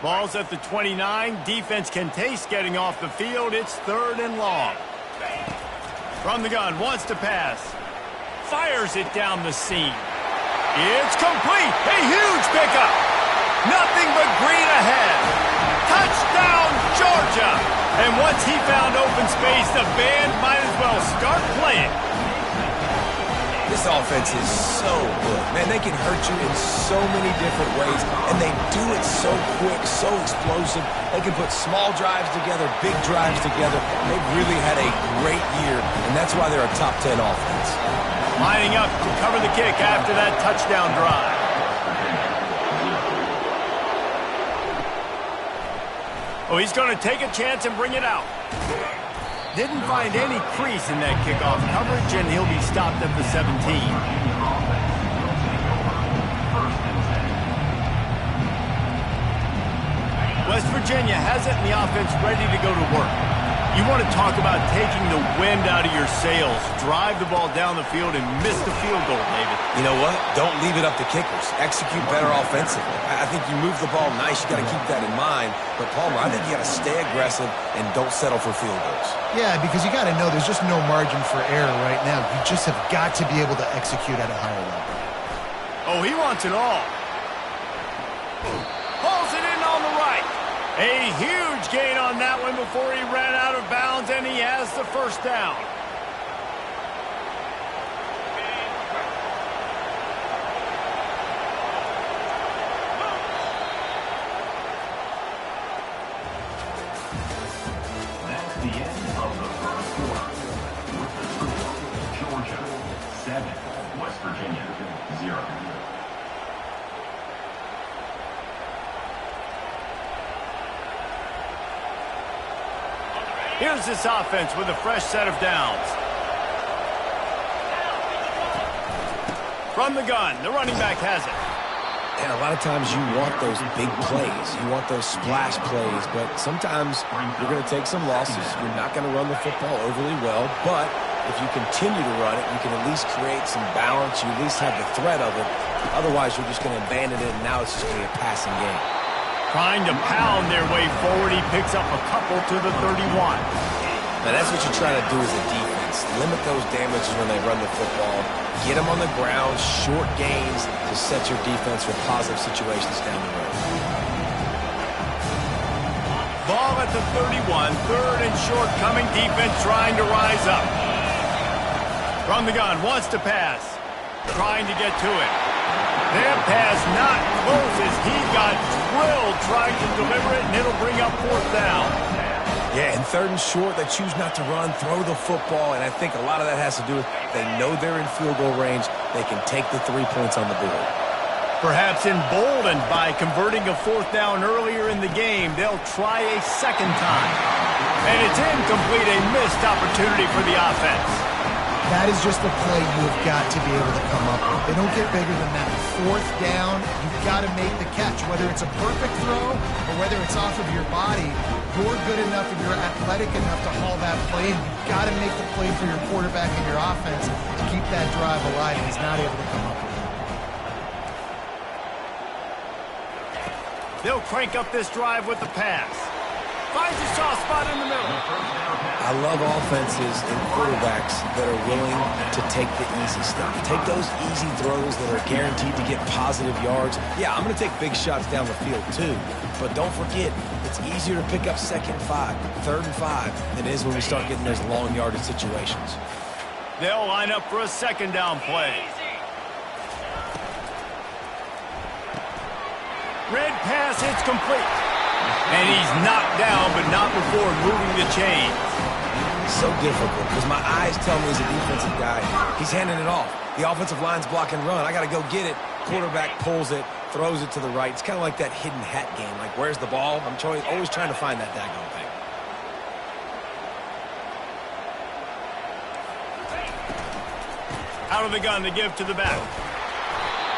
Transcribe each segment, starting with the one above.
Ball's at the 29. Defense can taste getting off the field. It's 3rd and long. From the gun, wants to pass. Fires it down the seam. It's complete. A huge pickup. Nothing but green ahead. Touchdown, Georgia. And once he found open space, the band might as well start playing. This offense is so good. Man, they can hurt you in so many different ways, and they do it so quick, so explosive. They can put small drives together, big drives together. They've really had a great year, and that's why they're a top 10 offense. Lining up to cover the kick after that touchdown drive. Oh, he's going to take a chance and bring it out. Didn't find any crease in that kickoff coverage, and he'll be stopped at the 17. West Virginia has it, and the offense ready to go to work. You want to talk about taking the wind out of your sails. Drive the ball down the field and miss the field goal, David. You know what? Don't leave it up to kickers. Execute better offensively. I think you move the ball nice. You got to keep that in mind. But, Palmer, I think you got to stay aggressive and don't settle for field goals. Yeah, because you got to know there's just no margin for error right now. You just have got to be able to execute at a higher level. Oh, he wants it all. Pulls it in on the right. A huge gain on that one before he ran out of bounds, and he has the first down. That's the end of the first quarter. With the score, Georgia 7, West Virginia 0. Here's this offense with a fresh set of downs. From the gun, the running back has it. And a lot of times you want those big plays. You want those splash plays. But sometimes you're going to take some losses. You're not going to run the football overly well. But if you continue to run it, you can at least create some balance. You at least have the threat of it. Otherwise, you're just going to abandon it, and now it's just going to be a passing game. Trying to pound their way forward, he picks up a couple to the 31. Now, that's what you try to do as a defense. Limit those damages when they run the football. Get them on the ground, short gains to set your defense for positive situations down the road. Ball at the 31, 3rd and short coming. Defense trying to rise up. From the gun, wants to pass. Trying to get to it. That pass not close as he got drilled trying to deliver it, and it'll bring up 4th down. Yeah, and 3rd and short, they choose not to run, throw the football, and I think a lot of that has to do with they know they're in field goal range. They can take the 3 points on the board. Perhaps emboldened by converting a 4th down earlier in the game, they'll try a second time. And it's incomplete, a missed opportunity for the offense. That is just a play you have got to be able to come up with. They don't get bigger than that. 4th down, you've got to make the catch. Whether it's a perfect throw or whether it's off of your body, you're good enough and you're athletic enough to haul that play. And you've got to make the play for your quarterback and your offense to keep that drive alive. And he's not able to come up with it. They'll crank up this drive with the pass. Finds a soft spot in the middle. I love offenses and quarterbacks that are willing to take the easy stuff. Take those easy throws that are guaranteed to get positive yards. Yeah, I'm going to take big shots down the field too. But don't forget, it's easier to pick up 2nd and 5, 3rd and 5 than it is when we start getting those long yardage situations. They'll line up for a 2nd down play. Red pass, it's complete. And he's knocked down, but not before moving the chains. So difficult because my eyes tell me as a defensive guy, he's handing it off. The offensive line's block and run. I got to go get it. Quarterback pulls it, throws it to the right. It's kind of like that hidden hat game. Like, where's the ball? I'm always trying to find that daggone thing. Out of the gun to give to the back.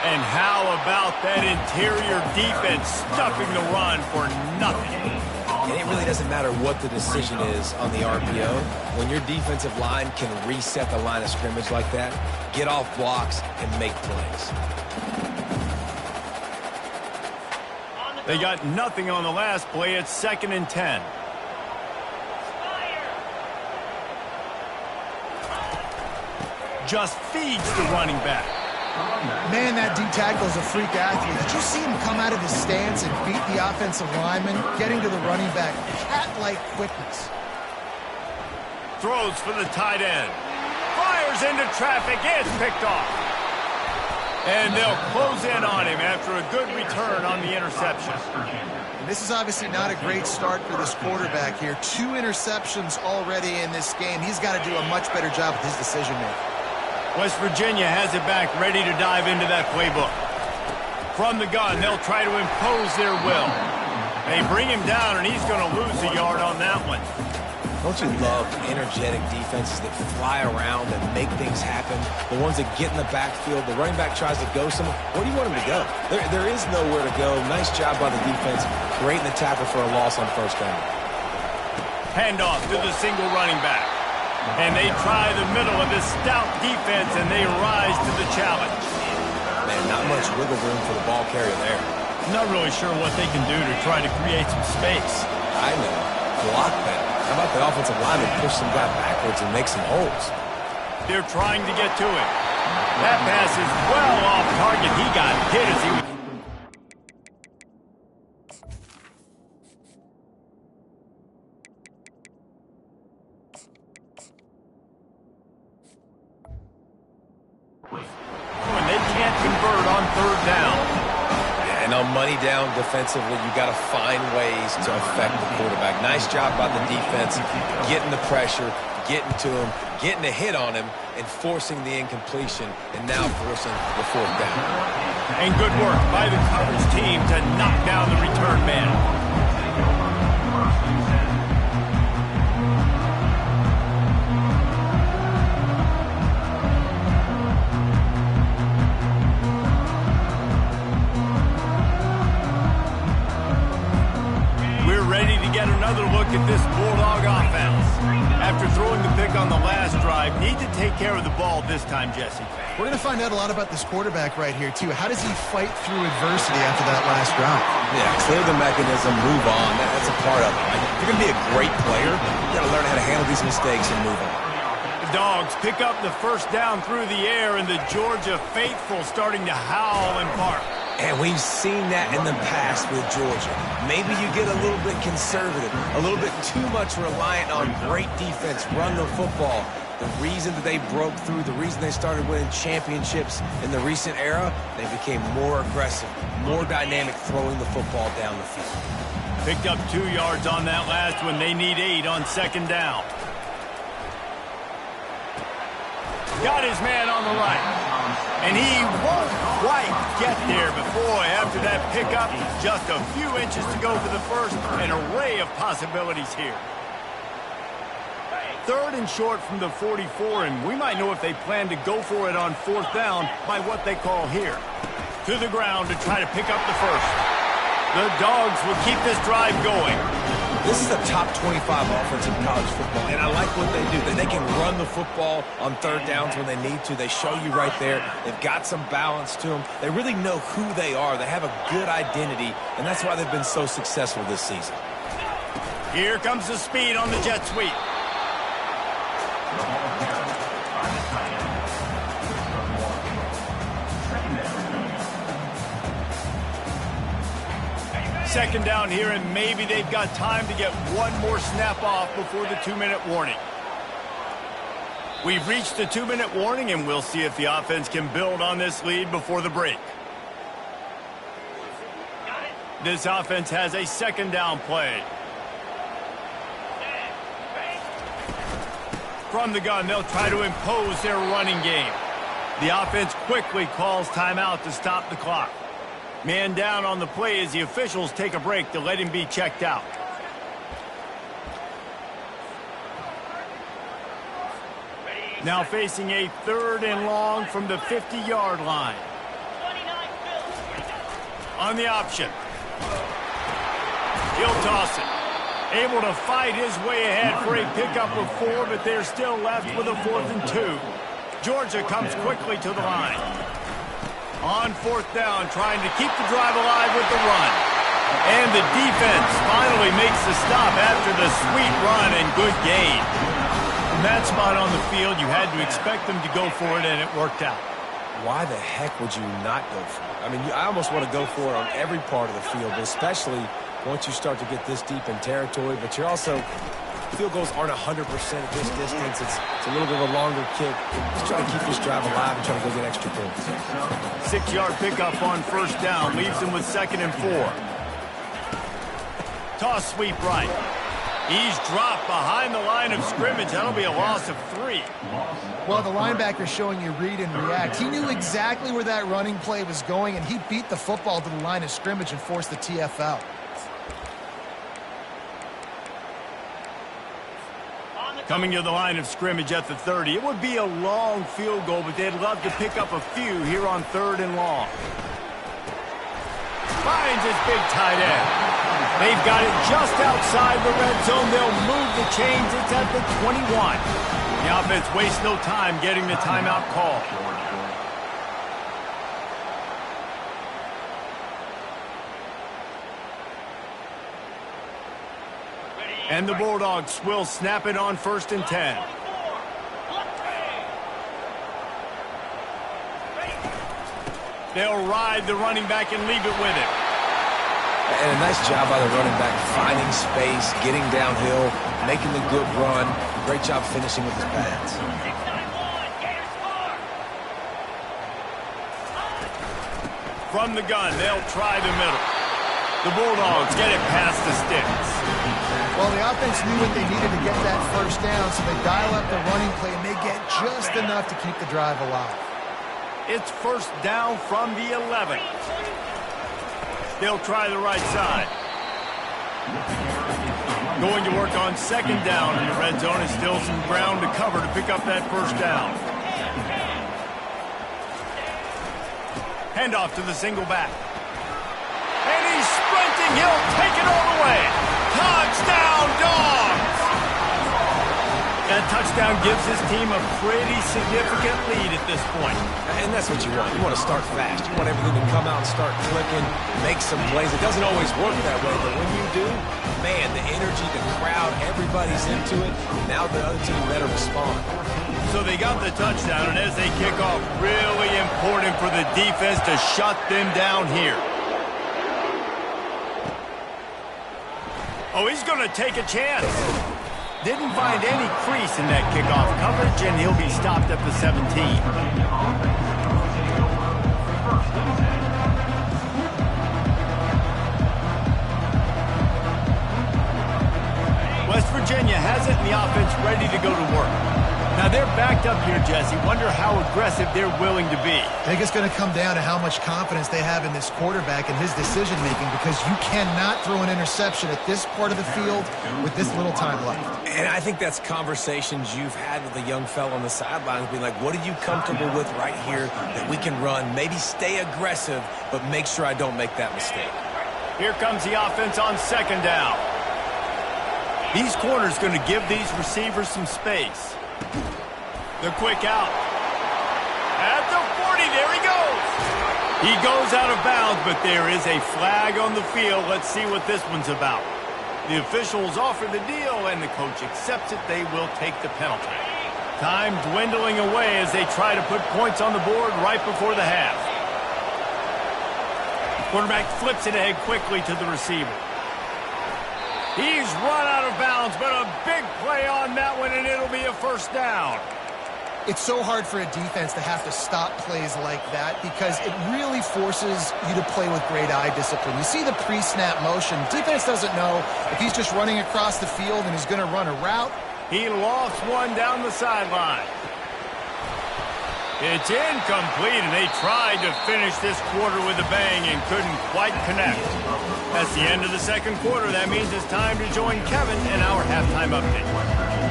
And how about that interior defense stuffing the run for nothing? And it really doesn't matter what the decision is on the RPO. When your defensive line can reset the line of scrimmage like that, get off blocks and make plays. They got nothing on the last play. It's 2nd and 10. Just feeds the running back. Man, that D tackle is a freak athlete. Did you see him come out of his stance and beat the offensive lineman, getting to the running back? Cat-like quickness. Throws for the tight end. Fires into traffic. It's picked off. And they'll close in on him after a good return on the interception. And this is obviously not a great start for this quarterback here. 2 interceptions already in this game. He's got to do a much better job with his decision-making. West Virginia has it back, ready to dive into that playbook. From the gun, they'll try to impose their will. They bring him down, and he's going to lose a yard on that one. Don't you love energetic defenses that fly around and make things happen? The ones that get in the backfield, the running back tries to go somewhere. Where do you want him to go? There is nowhere to go. Nice job by the defense, creating the tackle for a loss on first down. Handoff to the single running back. And they try the middle of this stout defense, and they rise to the challenge. Man, not much wiggle room for the ball carrier there. Not really sure what they can do to try to create some space. I know. Block that. How about the offensive lineman push some guy backwards and make some holes? They're trying to get to it. That pass is well off target. He got hit as he was... And they can't convert on 3rd down. And on money down defensively, you got to find ways to affect the quarterback. Nice job by the defense, getting the pressure, getting to him, getting a hit on him, and forcing the incompletion, and now forcing the 4th down. And good work by the coverage team to knock down the return man. Another look at this Bulldog offense. After throwing the pick on the last drive, need to take care of the ball this time, Jesse. We're going to find out a lot about this quarterback right here, too. How does he fight through adversity after that last drive? Yeah, clear the mechanism, move on. That's a part of it. Right? If you're going to be a great player, you got to learn how to handle these mistakes and move on. The Dogs pick up the first down through the air, and the Georgia faithful starting to howl and bark. And we've seen that in the past with Georgia. Maybe you get a little bit conservative, a little bit too much reliant on great defense, run the football. The reason that they broke through, the reason they started winning championships in the recent era, they became more aggressive, more dynamic throwing the football down the field. Picked up 2 yards on that last one. They need 8 on 2nd down. Got his man on the right. And he won't quite get there, but boy, after that pickup, just a few inches to go for the first. An array of possibilities here. 3rd and short from the 44, and we might know if they plan to go for it on 4th down by what they call here. To the ground to try to pick up the first. The Dogs will keep this drive going. This is a top 25 offense in college football, and I like what they do. They can run the football on 3rd downs when they need to. They show you right there. They've got some balance to them. They really know who they are. They have a good identity, and that's why they've been so successful this season. Here comes the speed on the jet sweep. Second down here, and maybe they've got time to get one more snap off before the 2-minute warning. We've reached the 2-minute warning, and we'll see if the offense can build on this lead before the break. This offense has a 2nd down play. From the gun, they'll try to impose their running game. The offense quickly calls timeout to stop the clock. Man down on the play as the officials take a break to let him be checked out. Now facing a 3rd and long from the 50-yard line. On the option. He'll toss it. Able to fight his way ahead for a pickup of 4, but they're still left with a 4th and 2. Georgia comes quickly to the line. On 4th down, trying to keep the drive alive with the run. And the defense finally makes the stop after the sweet run and good gain. From that spot on the field, you had to expect them to go for it, and it worked out. Why the heck would you not go for it? I mean, I almost want to go for it on every part of the field, but especially once you start to get this deep in territory. But you're also, field goals aren't 100% at this distance. It's a little bit of a longer kick. Just try to keep this drive alive and try to go get extra points. 6-yard pickup on first down leaves them with 2nd and 4. Toss sweep right. He's dropped behind the line of scrimmage. That'll be a loss of 3. Well, the linebacker's showing you read and react. He knew exactly where that running play was going, and he beat the football to the line of scrimmage and forced the TFL. Coming to the line of scrimmage at the 30. It would be a long field goal, but they'd love to pick up a few here on 3rd and long. Finds his big tight end. They've got it just outside the red zone. They'll move the chains. It's at the 21. The offense wastes no time getting the timeout call. And the Bulldogs will snap it on 1st and 10. They'll ride the running back and leave it with him. And a nice job by the running back, finding space, getting downhill, making the good run. Great job finishing with his pads. From the gun, they'll try the middle. The Bulldogs get it past the sticks. Well, the offense knew what they needed to get that first down, so they dial up the running play, and they get just enough to keep the drive alive. It's 1st down from the 11. They'll try the right side. Going to work on 2nd down in the red zone. Is still some ground to cover to pick up that 1st down. Handoff to the single back. And he's sprinting. He'll take it all the way. Touchdown, Dogs! That touchdown gives his team a pretty significant lead at this point. And that's what you want. You want to start fast. You want everything to come out and start clicking, make some plays. It doesn't always work that way, but when you do, man, the energy, the crowd, everybody's into it. Now the other team better respond. So they got the touchdown, and as they kick off, really important for the defense to shut them down here. Oh, he's going to take a chance. Didn't find any crease in that kickoff coverage, and he'll be stopped at the 17. West Virginia has it, and the offense ready to go to work. Now, they're backed up here, Jesse. Wonder how aggressive they're willing to be. I think it's going to come down to how much confidence they have in this quarterback and his decision-making, because you cannot throw an interception at this part of the field with this little time left. And I think that's conversations you've had with a young fella on the sidelines, being like, what are you comfortable with right here that we can run? Maybe stay aggressive, but make sure I don't make that mistake. Here comes the offense on 2nd down. These corners going to give these receivers some space. The quick out. At the 40, there he goes. He goes out of bounds, but there is a flag on the field. Let's see what this one's about. The officials offer the deal, and the coach accepts it. They will take the penalty. Time dwindling away as they try to put points on the board right before the half. Quarterback flips it ahead quickly to the receiver. He's run out of bounds, but a big play on that one, and it'll be a 1st down. It's so hard for a defense to have to stop plays like that because it really forces you to play with great eye discipline. You see the pre-snap motion. Defense doesn't know if he's just running across the field and he's going to run a route. He lost one down the sideline. It's incomplete, and they tried to finish this quarter with a bang and couldn't quite connect. That's the end of the 2nd quarter. That means it's time to join Kevin in our halftime update.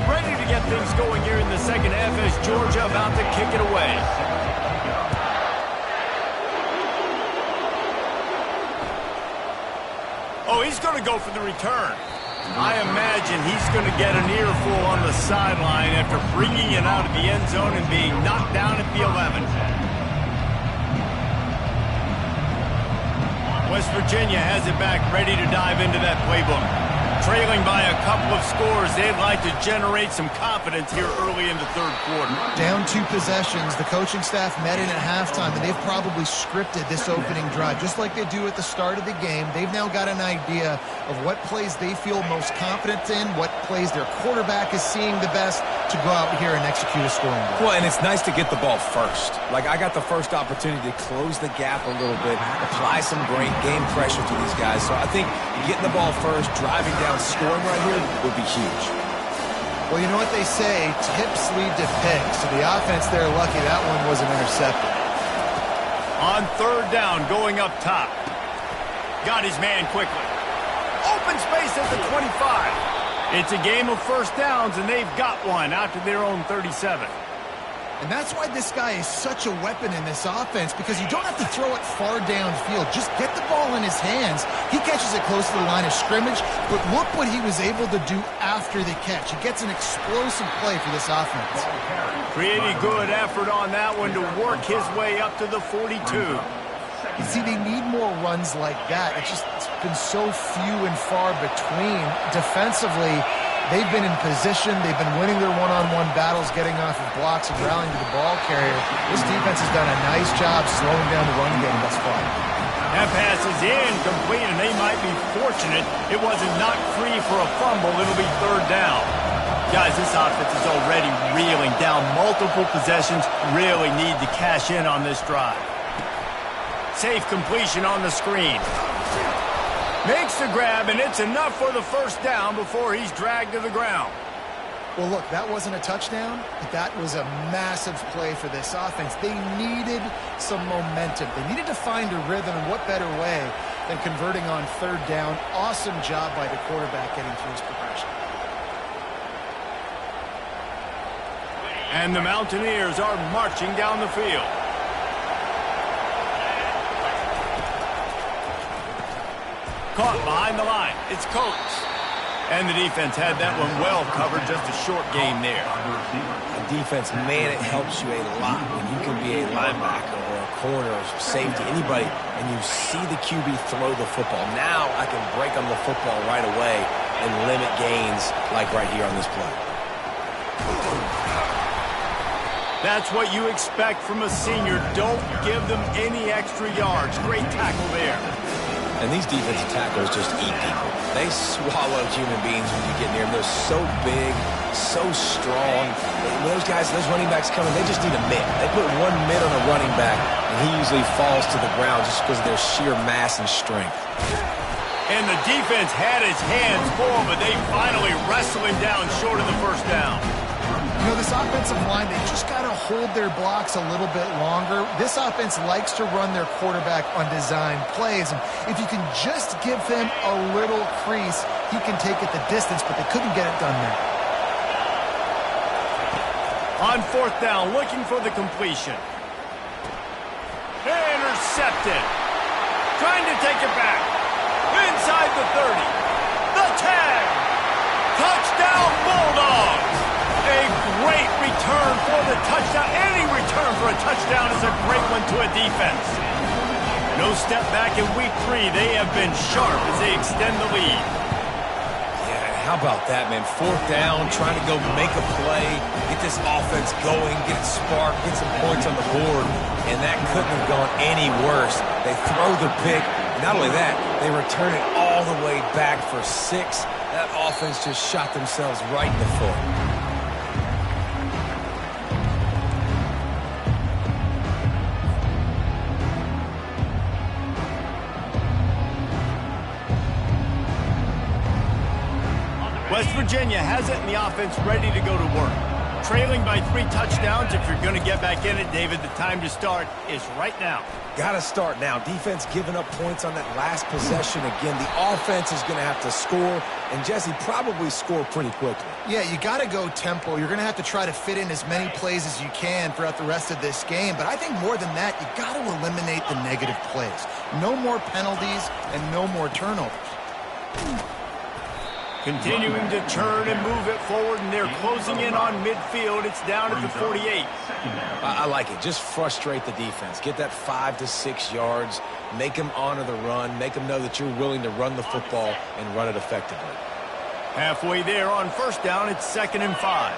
Ready to get things going here in the 2nd half as Georgia about to kick it away. Oh, he's going to go for the return. I imagine he's going to get an earful on the sideline after bringing it out of the end zone and being knocked down at the 11. West Virginia has it back, ready to dive into that playbook. Trailing by a couple of scores, they'd like to generate some confidence here early in the third quarter. Down 2 possessions, the coaching staff met in at halftime, and they've probably scripted this opening drive. Just like they do at the start of the game, they've now got an idea of what plays they feel most confident in, what plays their quarterback is seeing the best to go out here and execute a scoring drive. Well, and it's nice to get the ball first. Like, I got the first opportunity to close the gap a little bit, apply some great game pressure to these guys. So I think getting the ball first, driving down, scoring right here would be huge. Well, you know what they say, tips lead to picks. So the offense there, lucky that one wasn't intercepted. On third down, going up top. Got his man quickly. Open space at the 25. It's a game of first downs, and they've got one out to their own 37. And that's why this guy is such a weapon in this offense, because you don't have to throw it far downfield. Just get the ball in his hands. He catches it close to the line of scrimmage, but look what he was able to do after the catch. He gets an explosive play for this offense. Pretty good effort on that one to work his way up to the 42. You see, they need more runs like that. It's been so few and far between. Defensively, they've been in position. They've been winning their one-on-one battles, getting off of blocks and rallying to the ball carrier. This defense has done a nice job slowing down the run game thus far. That pass is incomplete, and they might be fortunate it wasn't knocked free for a fumble. It'll be third down. Guys, this offense is already reeling down multiple possessions. Really need to cash in on this drive. Safe completion on the screen. Makes the grab, and it's enough for the first down before he's dragged to the ground. Well, look, that wasn't a touchdown, but that was a massive play for this offense. They needed some momentum. They needed to find a rhythm, and what better way than converting on third down. Awesome job by the quarterback getting through his progression. And the Mountaineers are marching down the field. Caught behind the line. It's Coates. And the defense had that one well covered. Just a short game there. The defense, man, it helps you a lot when you can be a linebacker or a corner or safety, anybody, and you see the QB throw the football. Now I can break on the football right away and limit gains like right here on this play. That's what you expect from a senior. Don't give them any extra yards. Great tackle there. And these defensive tackles just eat people. They swallow human beings when you get near them. They're so big, so strong. Those guys, those running backs coming, they just need a mitt. They put one mitt on a running back, and he usually falls to the ground just because of their sheer mass and strength. And the defense had his hands full, but they finally wrestle him down short of the first down. You know, this offensive line, they just got to hold their blocks a little bit longer. This offense likes to run their quarterback on design plays. And if you can just give him a little crease, he can take it the distance, but they couldn't get it done there. On fourth down, looking for the completion. Intercepted. Trying to take it back. Inside the 30. The tag. Touchdown Bulldogs. A great return for the touchdown. Any return for a touchdown is a great one to a defense. No step back in week 3. They have been sharp as they extend the lead. Yeah, how about that, man? Fourth down, trying to go make a play, get this offense going, get it sparked, get some points on the board, and that couldn't have gone any worse. They throw the pick. Not only that, they return it all the way back for 6. That offense just shot themselves right in the foot. West Virginia has it, and the offense ready to go to work. Trailing by 3 touchdowns. If you're going to get back in it, David, the time to start is right now. Got to start now. Defense giving up points on that last possession again. The offense is going to have to score, and Jesse probably score pretty quickly. Yeah, you got to go tempo. You're going to have to try to fit in as many plays as you can throughout the rest of this game. But I think more than that, you got to eliminate the negative plays. No more penalties and no more turnovers. Continuing to turn and move it forward, and they're closing in on midfield. It's down at the 48. I like it. Just frustrate the defense. Get that 5 to 6 yards. Make them honor the run. Make them know that you're willing to run the football and run it effectively. Halfway there on first down, it's 2nd and 5.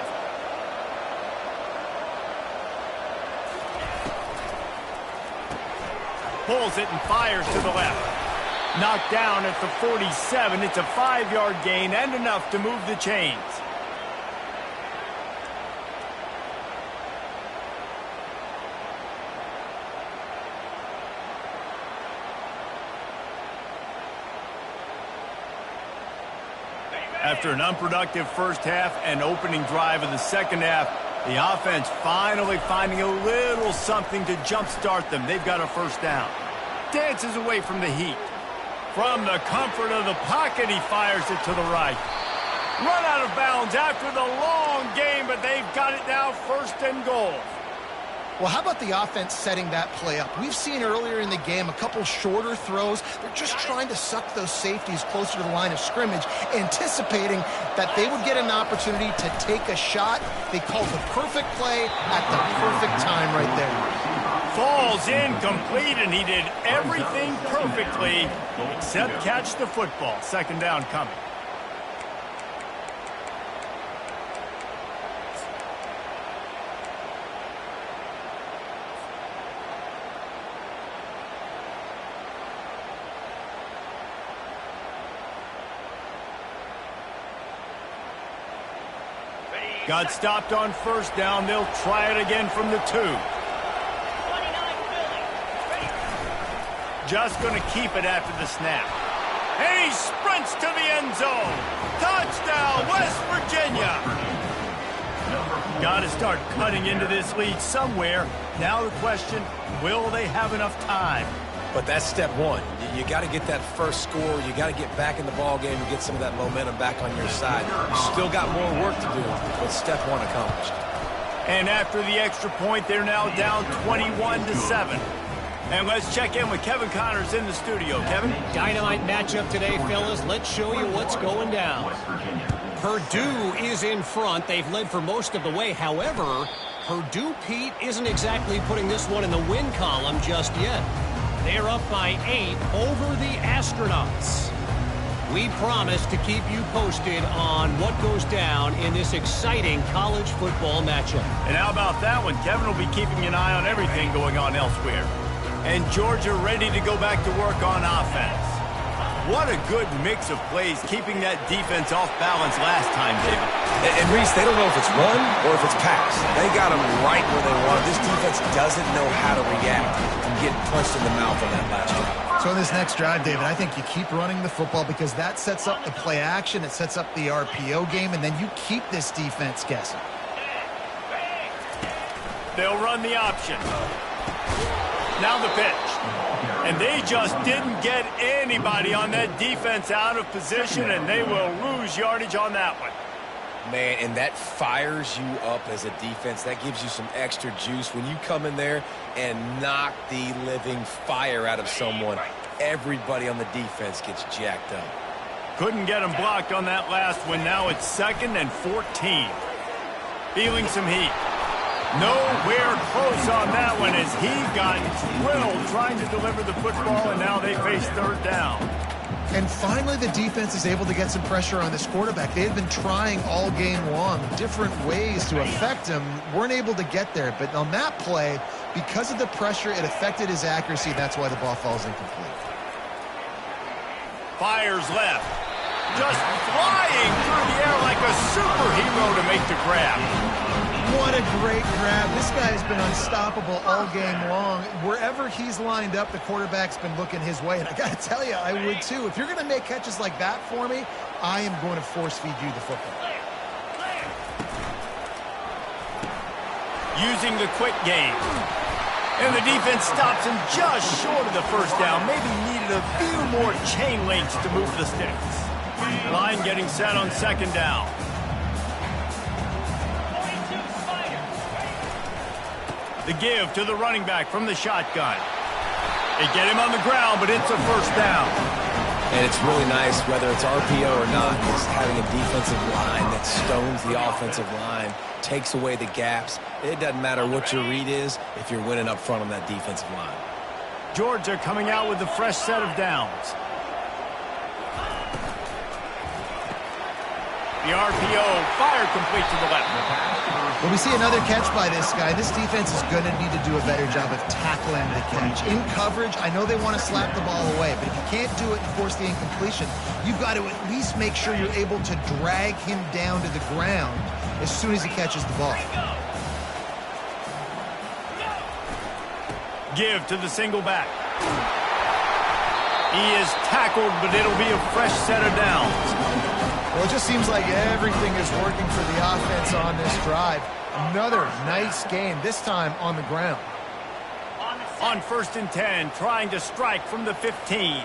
Pulls it and fires to the left. Knocked down at the 47. It's a 5-yard gain and enough to move the chains. After an unproductive first half and opening drive of the second half, the offense finally finding a little something to jumpstart them. They've got a first down. Dances away from the heat. From the comfort of the pocket, he fires it to the right. Run out of bounds after the long game, but they've got it now 1st and goal. Well, how about the offense setting that play up? We've seen earlier in the game a couple shorter throws. They're just trying to suck those safeties closer to the line of scrimmage, anticipating that they would get an opportunity to take a shot. They called the perfect play at the perfect time right there. Falls incomplete, and he did everything perfectly except catch the football. 2nd down coming. Got stopped on first down. They'll try it again from the 2. Just going to keep it after the snap. And he sprints to the end zone. Touchdown, West Virginia. Got to start cutting into this lead somewhere. Now the question, will they have enough time? But that's step one. You got to get that first score. You got to get back in the ball game and get some of that momentum back on your side. You still got more work to do, but step one accomplished. And after the extra point, they're now down 21-7. And let's check in with Kevin Connors in the studio. Kevin? Dynamite matchup today, fellas. Let's show you what's going down. Purdue is in front. They've led for most of the way. However, Purdue, Pete, isn't exactly putting this one in the win column just yet. They're up by 8 over the Astronauts. We promise to keep you posted on what goes down in this exciting college football matchup. And how about that one? Kevin will be keeping an eye on everything going on elsewhere. And Georgia ready to go back to work on offense. What a good mix of plays, keeping that defense off balance last time, David. And Reese, they don't know if it's run or if it's pass. They got them right where they want. This defense doesn't know how to react from getting punched in the mouth on that last drive. So in this next drive, David, I think you keep running the football because that sets up the play action, it sets up the RPO game, and then you keep this defense guessing. They'll run the option. Now the pitch. And they just didn't get anybody on that defense out of position, and they will lose yardage on that one. Man, and that fires you up as a defense. That gives you some extra juice. When you come in there and knock the living fire out of someone, everybody on the defense gets jacked up. Couldn't get him blocked on that last one. Now it's 2nd and 14. Feeling some heat. Nowhere close on that one as he got drilled trying to deliver the football, and now they face 3rd down. And finally, the defense is able to get some pressure on this quarterback. They had been trying all game long different ways to affect him, weren't able to get there. But on that play, because of the pressure, it affected his accuracy. That's why the ball falls incomplete. Fires left. Just flying through the air like a superhero to make the grab. What a great grab. This guy's been unstoppable all game long. Wherever he's lined up, the quarterback's been looking his way. And I got to tell you, I would too. If you're going to make catches like that for me, I am going to force feed you the football. Using the quick game. And the defense stops him just short of the first down. Maybe needed a few more chain links to move the sticks. Line getting set on 2nd down. The give to the running back from the shotgun. They get him on the ground, but it's a first down. And it's really nice, whether it's RPO or not, is having a defensive line that stones the offensive line, takes away the gaps. It doesn't matter what your read is if you're winning up front on that defensive line. Georgia coming out with a fresh set of downs. The RPO, fire complete to the left. When we see another catch by this guy, this defense is going to need to do a better job of tackling the catch. In coverage, I know they want to slap the ball away, but if you can't do it and force the incompletion, you've got to at least make sure you're able to drag him down to the ground as soon as he catches the ball. Give to the single back. He is tackled, but it'll be a fresh set of downs. Well, it just seems like everything is working for the offense on this drive. Another nice game, this time on the ground. On 1st and 10, trying to strike from the 15.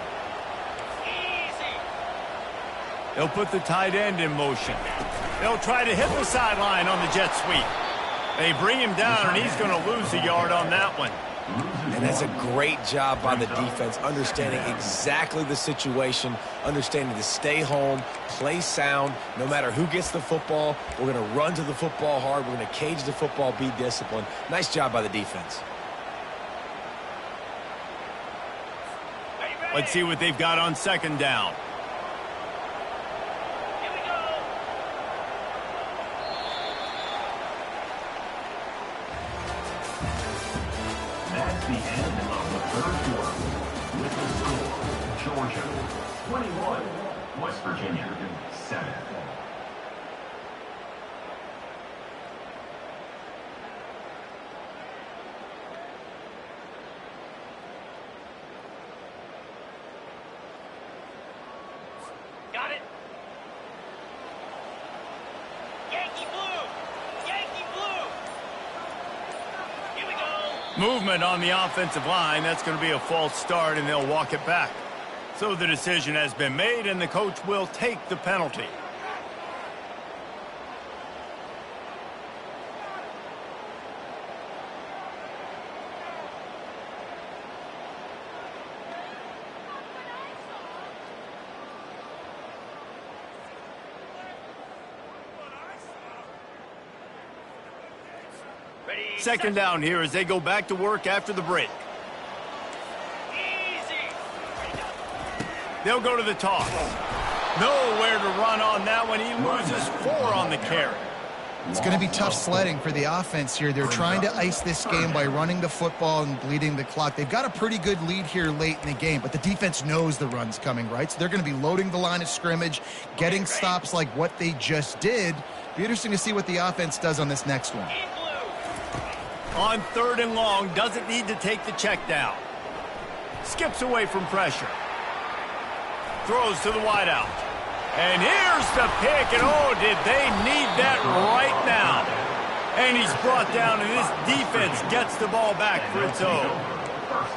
They'll put the tight end in motion. They'll try to hit the sideline on the jet sweep. They bring him down, and he's going to lose a yard on that one. And that's a great job by the defense, understanding exactly the situation, understanding to stay home, play sound, no matter who gets the football. We're going to run to the football hard. We're going to cage the football, be disciplined. Nice job by the defense. Let's see what they've got on 2nd down. That's the end of the 3rd quarter. With the score, Georgia 21, West Virginia 7. Got it. Yankee blue. Yankee blue. Here we go. Movement on the offensive line. That's going to be a false start, and they'll walk it back. So the decision has been made, and the coach will take the penalty. Ready. 2nd down here as they go back to work after the break. Easy. They'll go to the toss. Nowhere to run on that one. He loses 4 on the carry. It's going to be tough sledding for the offense here. They're trying to ice this game by running the football and bleeding the clock. They've got a pretty good lead here late in the game, but the defense knows the run's coming, right? So they're going to be loading the line of scrimmage, getting stops like what they just did. Be interesting to see what the offense does on this next one. On 3rd and long, doesn't need to take the check down. Skips away from pressure. Throws to the wideout. And here's the pick, and oh, did they need that right now. And he's brought down, and this defense gets the ball back for its own.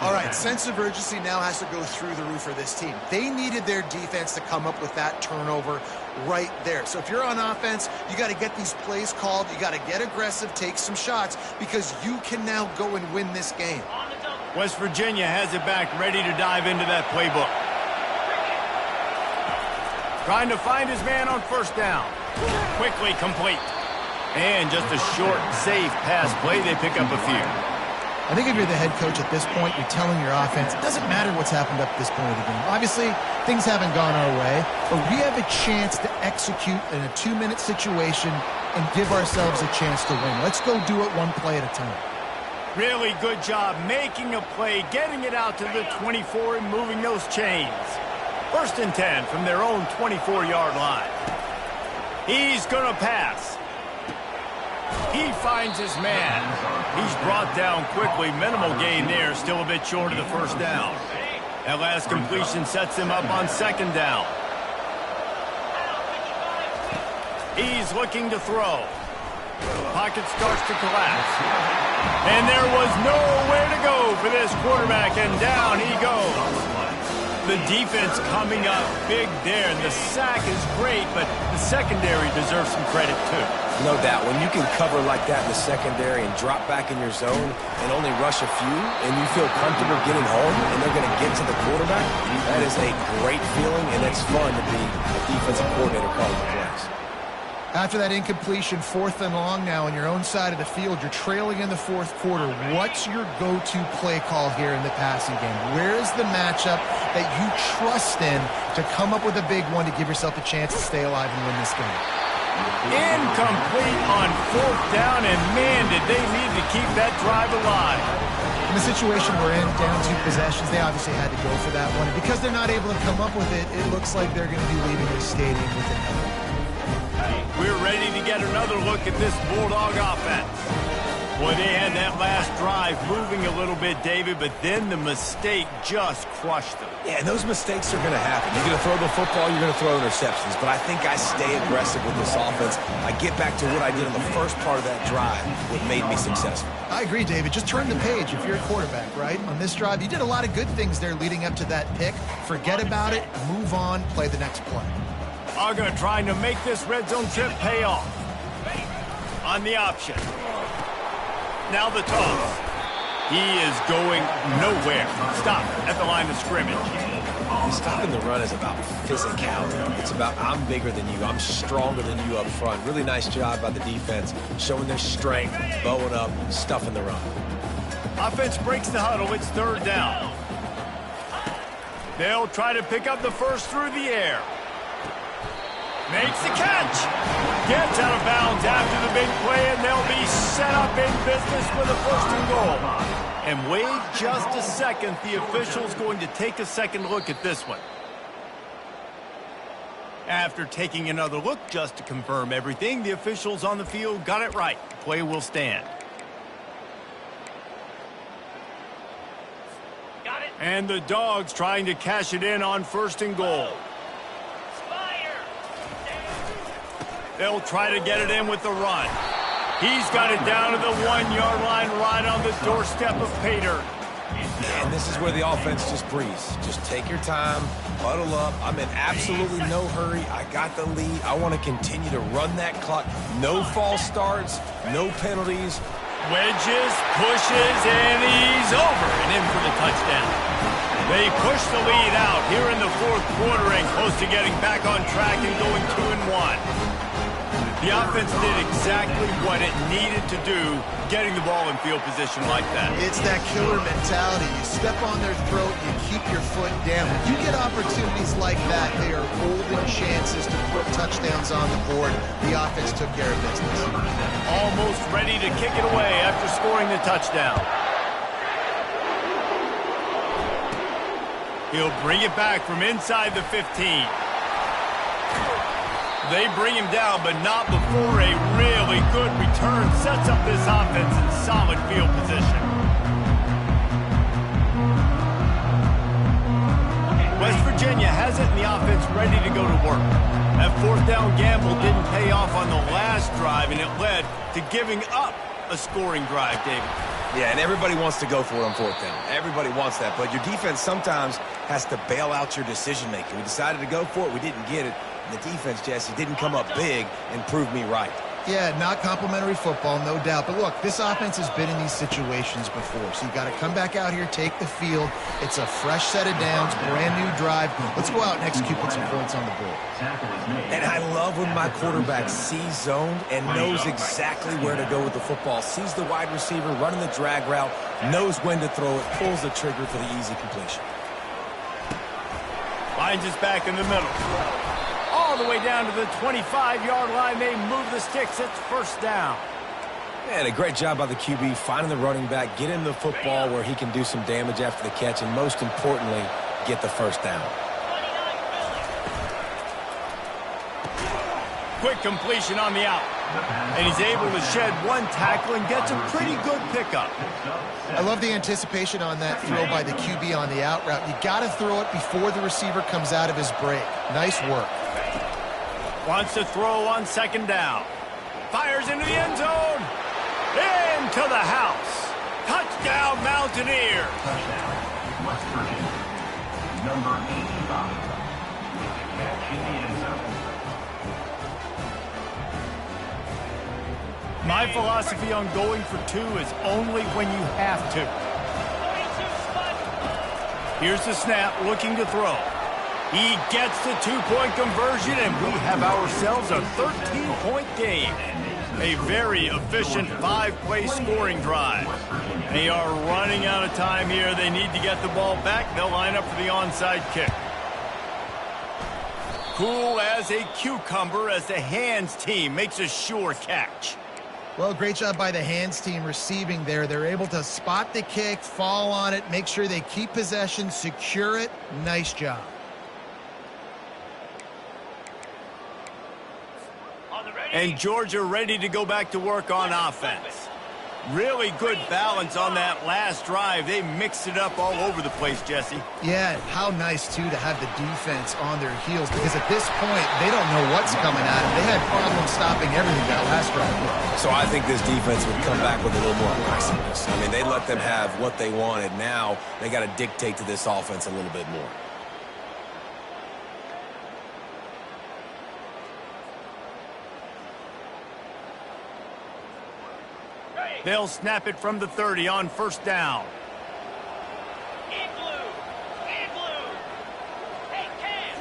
All right, sense of urgency now has to go through the roof for this team. They needed their defense to come up with that turnover right there. So if you're on offense, you got to get these plays called. You got to get aggressive, take some shots, because you can now go and win this game. West Virginia has it back, ready to dive into that playbook. Trying to find his man on 1st down. Quickly complete. And just a short, safe pass play. They pick up a few. I think if you're the head coach at this point, you're telling your offense, it doesn't matter what's happened up to this point of the game. Obviously, things haven't gone our way, but we have a chance to execute in a 2-minute situation and give ourselves a chance to win. Let's go do it one play at a time. Really good job making a play, getting it out to the 24 and moving those chains. 1st and 10 from their own 24-yard line. He's going to pass. He finds his man. He's brought down quickly. Minimal gain there. Still a bit short of the 1st down. That last completion sets him up on 2nd down. He's looking to throw. Pocket starts to collapse. And there was nowhere to go for this quarterback, and down he goes. The defense coming up big there, and the sack is great, but the secondary deserves some credit too. No doubt. When you can cover like that in the secondary and drop back in your zone and only rush a few, and you feel comfortable getting home and they're going to get to the quarterback, that is a great feeling, and it's fun to be a defensive coordinator calling the plays. After that incompletion, 4th and long now on your own side of the field, you're trailing in the 4th quarter. What's your go-to play call here in the passing game? Where is the matchup that you trust in to come up with a big one to give yourself a chance to stay alive and win this game? Incomplete on 4th down, and man, did they need to keep that drive alive. In the situation we're in, down 2 possessions, they obviously had to go for that one. And because they're not able to come up with it, it looks like they're going to be leaving the stadium with another. We're ready to get another look at this Bulldog offense. Boy, they had that last drive moving a little bit, David, but then the mistake just crushed them. Yeah, and those mistakes are going to happen. You're going to throw the football, you're going to throw interceptions, but I think I stay aggressive with this offense. I get back to what I did in the first part of that drive, what made me successful. I agree, David. Just turn the page if you're a quarterback, right? On this drive, you did a lot of good things there leading up to that pick. Forget about it, move on, play the next play. Uga trying to make this red zone trip pay off. On the option. Now the toss. He is going nowhere. Stop at the line of scrimmage. Stopping the run is about physicality. It's about I'm bigger than you. I'm stronger than you up front. Really nice job by the defense, showing their strength, bowing up, stuffing the run. Offense breaks the huddle. It's 3rd down. They'll try to pick up the first through the air. Makes the catch. Gets out of bounds after the big play, and they'll be set up in business with a 1st and goal. And wait just a second. The official's going to take a second look at this one. After taking another look just to confirm everything, the officials on the field got it right. The play will stand. Got it. And the Dogs trying to cash it in on 1st and goal. They'll try to get it in with the run. He's got it down to the 1-yard line right on the doorstep of Pater. And this is where the offense just breathes. Just take your time, huddle up. I'm in absolutely no hurry. I got the lead. I want to continue to run that clock. No false starts, no penalties. Wedges, pushes, and he's over and in for the touchdown. They push the lead out here in the 4th quarter and close to getting back on track and going 2-1. The offense did exactly what it needed to do, getting the ball in field position like that. It's that killer mentality. You step on their throat, you keep your foot down. When you get opportunities like that, they are golden chances to put touchdowns on the board. The offense took care of business. Almost ready to kick it away after scoring the touchdown. He'll bring it back from inside the 15. They bring him down, but not before a really good return sets up this offense in solid field position. West Virginia has it, and the offense ready to go to work. That 4th down gamble didn't pay off on the last drive, and it led to giving up a scoring drive, David. Yeah, and everybody wants to go for it on 4th down. Everybody wants that, but your defense sometimes has to bail out your decision-making. We decided to go for it. We didn't get it. The defense, Jesse, didn't come up big and prove me right. Yeah, not complimentary football, no doubt. But look, this offense has been in these situations before. So you got to come back out here, take the field. It's a fresh set of downs, brand new drive. Let's go out and execute, put some points on the board. And I love when my quarterback sees zoned and knows exactly where to go with the football. Sees the wide receiver running the drag route, knows when to throw it, pulls the trigger for the easy completion. Finds us back in the middle. All the way down to the 25-yard line. They move the sticks. It's 1st down. And a great job by the QB finding the running back, get him the football where he can do some damage after the catch, and most importantly, get the 1st down. Quick completion on the out. And he's able to shed one tackle and gets a pretty good pickup. I love the anticipation on that throw by the QB on the out route. You got to throw it before the receiver comes out of his break. Nice work. Wants to throw on 2nd down. Fires into the end zone. Into the house. Touchdown, Mountaineers. number 85, with the catch in the end zone. My philosophy on going for two is only when you have to. 42 spot. Here's the snap, looking to throw. He gets the two-point conversion, and we have ourselves a 13-point game. A very efficient five-play scoring drive. They are running out of time here. They need to get the ball back. They'll line up for the onside kick. Cool as a cucumber as the hands team makes a sure catch. Well, great job by the hands team receiving there. They're able to spot the kick, fall on it, make sure they keep possession, secure it. Nice job. And Georgia ready to go back to work on offense. Really good balance on that last drive. They mixed it up all over the place, Jesse. Yeah, how nice, too, to have the defense on their heels, because at this point, they don't know what's coming at them. They had problems stopping everything that last drive. So I think this defense would come back with a little more aggressiveness. I mean, they let them have what they wanted. Now they got to dictate to this offense a little bit more. They'll snap it from the 30 on first down. In blue. In blue. Hey, Cam.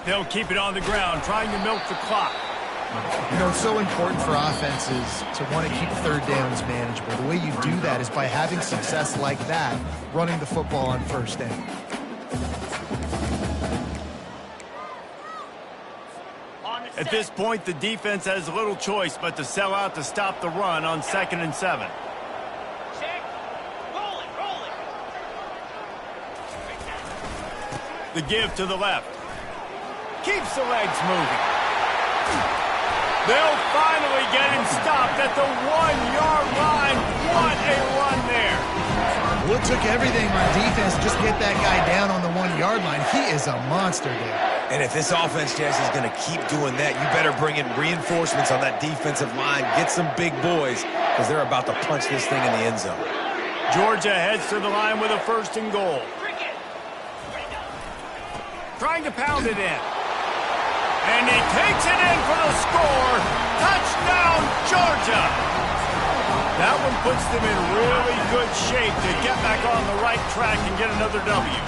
They'll keep it on the ground, trying to milk the clock. You know, it's so important for offenses to want to keep third downs manageable. The way you do that is by having success like that, running the football on first down. At this point, the defense has little choice but to sell out to stop the run on 2nd and 7. Check. Roll it. Roll it. The give to the left. Keeps the legs moving. They'll finally get him stopped at the 1-yard line. What a run there. Well, it took everything on defense to just get that guy down on the 1-yard line. He is a monster there. And if this offense, Jesse, is going to keep doing that, you better bring in reinforcements on that defensive line. Get some big boys, because they're about to punch this thing in the end zone. Georgia heads to the line with a 1st and goal. Trying to pound it in. And he takes it in for the score. Touchdown, Georgia. That one puts them in really good shape to get back on the right track and get another W.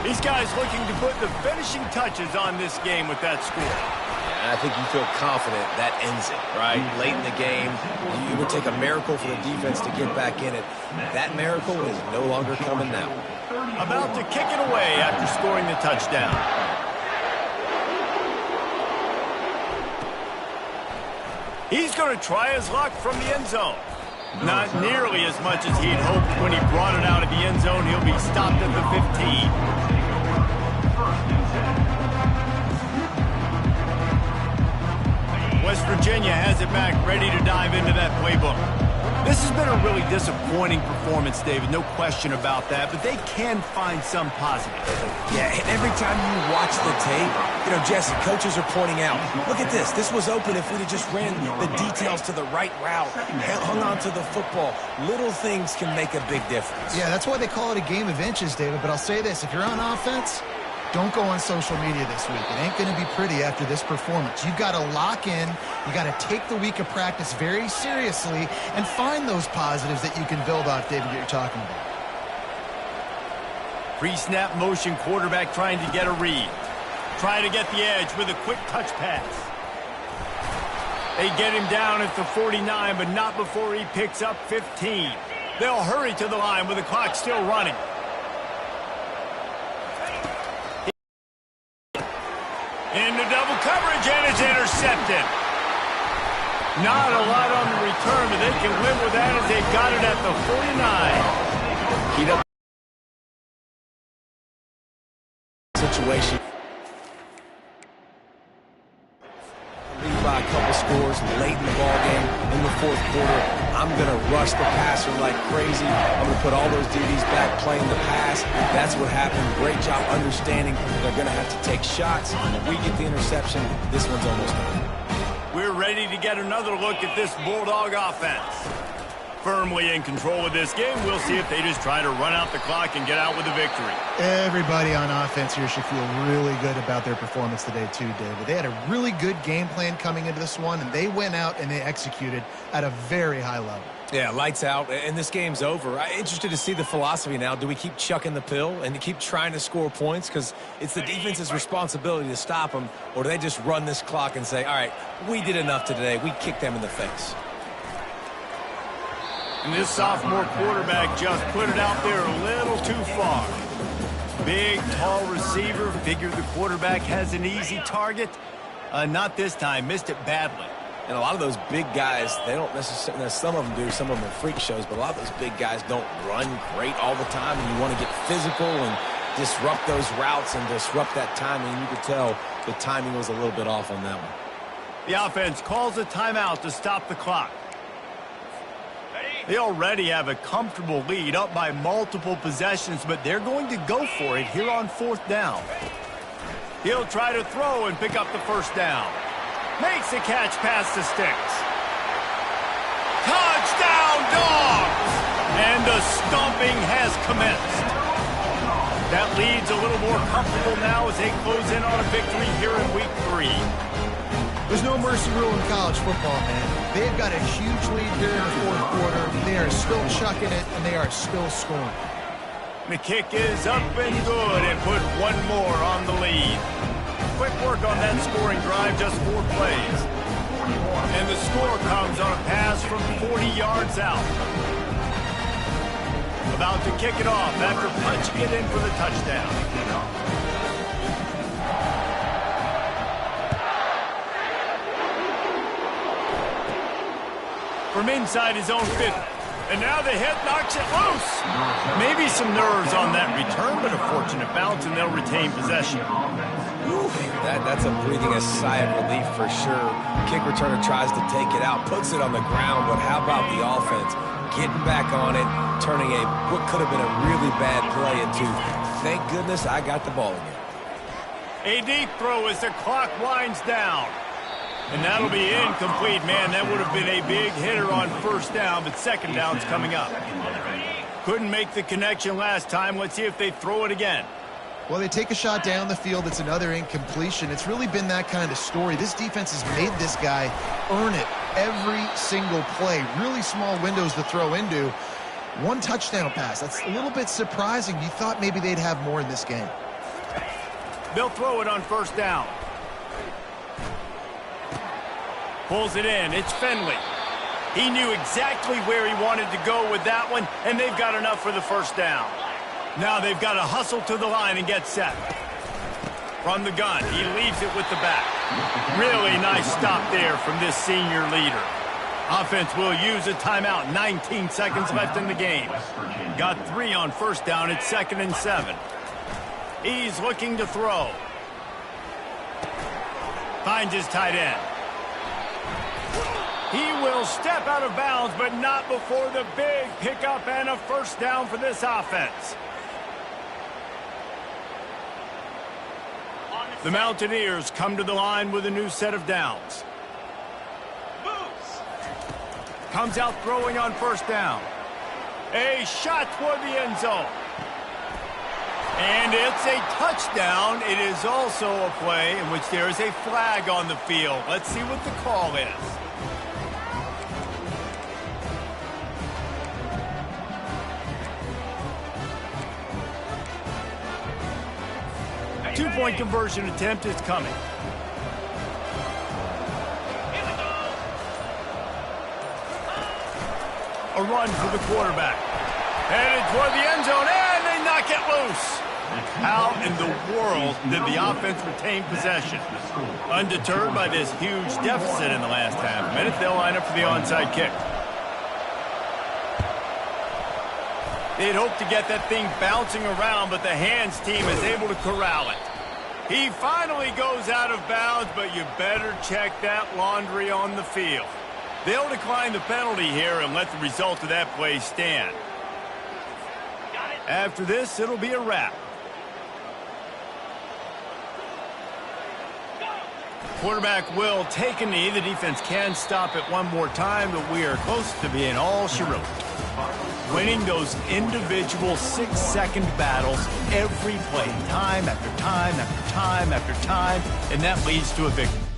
These guys looking to put the finishing touches on this game with that score. And I think you feel confident that ends it, right? Late in the game, it would take a miracle for the defense to get back in it. That miracle is no longer coming now. About to kick it away after scoring the touchdown. He's going to try his luck from the end zone. Not nearly as much as he'd hoped when he brought it out of the end zone. He'll be stopped at the 15. West Virginia has it back, ready to dive into that playbook. This has been a really disappointing performance, David, no question about that, but they can find some positive. Yeah, and every time you watch the tape, you know, Jesse, coaches are pointing out, look at this. This was open if we'd have just ran the details to the right route, hung on to the football. Little things can make a big difference. Yeah, that's why they call it a game of inches, David. But I'll say this, if you're on offense, don't go on social media this week. It ain't going to be pretty after this performance. You've got to lock in. You got to take the week of practice very seriously and find those positives that you can build off, David, that you're talking about. Pre-snap motion, quarterback trying to get a read. Trying to get the edge with a quick touch pass. They get him down at the 49, but not before he picks up 15. They'll hurry to the line with the clock still running. Into double coverage, and it's intercepted. Not a lot on the return, but they can live with that as they've got it at the 49. Heat up situation. Lead by a couple scores late in the ball game in the 4th quarter. I'm going to rush the passer like crazy. I'm going to put all those DBs back playing the pass. That's what happened. Great job understanding they're going to have to take shots. If we get the interception, this one's almost done. We're ready to get another look at this Bulldog offense. Firmly in control of this game. We'll see if they just try to run out the clock and get out with a victory. Everybody on offense here should feel really good about their performance today too, David. They had a really good game plan coming into this one, and they went out and they executed at a very high level. Yeah, lights out, and this game's over. I'm interested to see the philosophy now. Do we keep chucking the pill and keep trying to score points? Because it's the defense's responsibility to stop them, or do they just run this clock and say, all right, we did enough today. We kicked them in the face. And this sophomore quarterback just put it out there a little too far. Big, tall receiver. Figured the quarterback has an easy target. Not this time. Missed it badly. And a lot of those big guys, they don't necessarily, some of them do, some of them are freak shows, but a lot of those big guys don't run great all the time, and you want to get physical and disrupt those routes and disrupt that timing. You could tell the timing was a little bit off on that one. The offense calls a timeout to stop the clock. They already have a comfortable lead, up by multiple possessions, but they're going to go for it here on 4th down. He'll try to throw and pick up the first down. Makes the catch past the sticks. Touchdown, Dogs! And the stomping has commenced. That lead's a little more comfortable now as they close in on a victory here in Week 3. There's no mercy rule in college football, man. They've got a huge lead here in the 4th quarter. They are still chucking it, and they are still scoring. The kick is up and good, and put one more on the lead. Quick work on that scoring drive, just 4 plays. And the score comes on a pass from 40 yards out. About to kick it off after punching it in for the touchdown. From inside his own 50. And now the hit knocks it loose. Maybe some nerves on that return, but a fortunate bounce, and they'll retain possession. That's a breathing a sigh of relief for sure. Kick returner tries to take it out, puts it on the ground, but how about the offense getting back on it, turning what could have been a really bad play into, thank goodness I got the ball again. A deep throw as the clock winds down. And that'll be incomplete. Man, that would have been a big hitter on 1st down, but 2nd down's coming up. Couldn't make the connection last time. Let's see if they throw it again. Well, they take a shot down the field. It's another incompletion. It's really been that kind of story. This defense has made this guy earn it every single play. Really small windows to throw into. 1 touchdown pass. That's a little bit surprising. You thought maybe they'd have more in this game. They'll throw it on 1st down. Pulls it in. It's Finley. He knew exactly where he wanted to go with that one, and they've got enough for the 1st down. Now they've got to hustle to the line and get set. From the gun, he leaves it with the back. Really nice stop there from this senior leader. Offense will use a timeout. 19 seconds left in the game. Got 3 on 1st down. It's 2nd and 7. He's looking to throw. Finds his tight end. He will step out of bounds, but not before the big pickup and a 1st down for this offense. The Mountaineers come to the line with a new set of downs. Comes out throwing on 1st down. A shot toward the end zone. And it's a touchdown. It is also a play in which there is a flag on the field. Let's see what the call is. 2-point conversion attempt is coming. A run for the quarterback. Headed toward the end zone, and they knock it loose. How in the world did the offense retain possession? Undeterred by this huge deficit in the last half minute, they'll line up for the onside kick. They'd hoped to get that thing bouncing around, but the hands team is able to corral it. He finally goes out of bounds, but you better check that laundry on the field. They'll decline the penalty here and let the result of that play stand. After this, it'll be a wrap. Quarterback will take a knee. The defense can stop it one more time, but we are close to being all she wrote. Winning those individual 6-second battles every play, time after time after time after time, and that leads to a victory.